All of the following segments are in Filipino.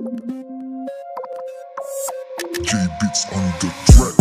J-Beats on the track.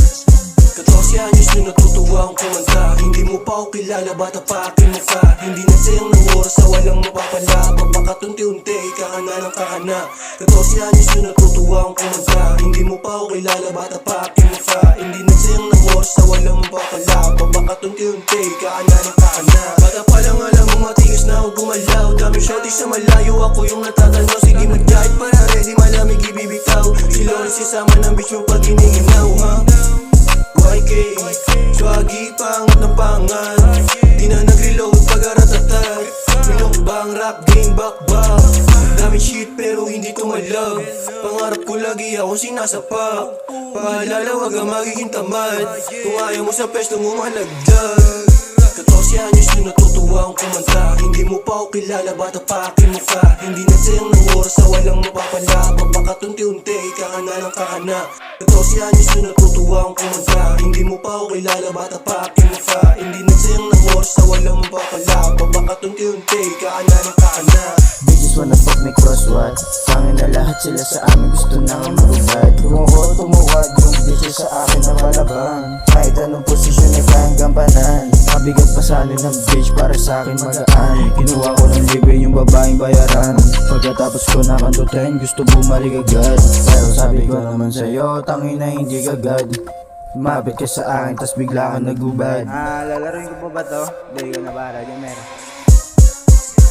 14 anyos nung natutuwa akong kumanta. Hindi mo pa ako kilala, bata pa aking mukha. Hindi nagsayang ng oras sa walang mapapala. Pagpakatunti-unti, kakana ng kakana. 14 anyos nung natutuwa akong kumanta. Hindi mo pa ako kilala, bata pa aking mukha. Hindi nagsayang ng oras sa walang mapapala. Pagpakatunti-unti, kakana ng kakana. Bata pa lang alam mo matigas na ako gumalaw. Dami shorty sa malayo, ako yung natatanaw. Sige mag-diet para ready, malamig ibibitaw. Si Lawrence sisama ng bitch mo pag iniginaw, ha? YK, swagi pangat ng pangan. Di na nag-reload pag-aratatat. Minokbang rap game back-back. Daming shit pero hindi ko malove. Pangarap ko lagi ako sinasapak. Paalala wag ang magiging tamad. Kung ayaw mo sa pesto mo malagdag. 14 anyos nung natutuwa akong kumanta. Hindi mo pa ako kilala, bata pa aking mukha. Hindi nagsayang ng oras sa walang mapapala. Pagpakatunti-unti, kakana ng kakana. 14 anyos nung natutuwa akong kumanta. Hindi mo pa ako kilala, bata pa aking mukha. Hindi nagsayang ng oras sa walang mapapala. Pagpakatunti-unti, kakana ng kakana. Bitches wanna fuck me crosswise. Tangin na lahat sila sa amin, gusto nang marubad. Tumuwad yung bitches sa akin na malabang. Kahit anong posisyon ay kayang gampanan. Mabigat pa sa akin ng bitch para sa akin magaan. Kinuha ko ng libre yung babaeng bayaran. Pagkatapos ko nakandutin, gusto bumalik agad. Pero sabi ko naman sa'yo, tangin na hindi gagad. Mabit ka sa akin, tas bigla ka nagubad. Lalaroin ko pa ba to? Hindi ko na para, dyan meron.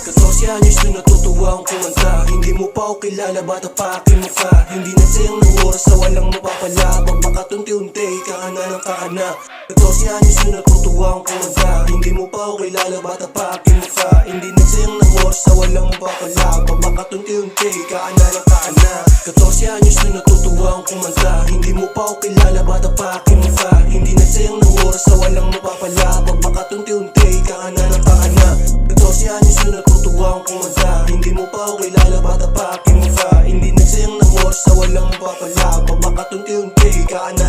14 anyos nung natutuwa akong kumanta. Hindi mo pa ako kilala, bata pa aking mukha. Hindi nagsayang ng oras sa walang mapapala. Pagpakatunti-unti, kakana ng kakana. 14 anyos nung natutuwa akong kumanta. Hindi mo pa ako kilala, bata pa aking mukha. Hindi nagsayang ng oras sa walang mapapala. Pagpakatunti-unti, kakana ng kakana. 14 anyos nung natutuwa akong kumanta. Hindi mo pa ako kilala, bata pa aking mukha. Hindi nagsayang ng oras sa walang mapapala. Pagpakatunti-unti, kakana ng kakana. 14 anyos nung natutuwa akong kumanta. Hindi mo pa ako kilala, bata pa aking mukha. Hindi nagsayang ng oras sa walang mapapala. Pagpakatunti-unti, kakana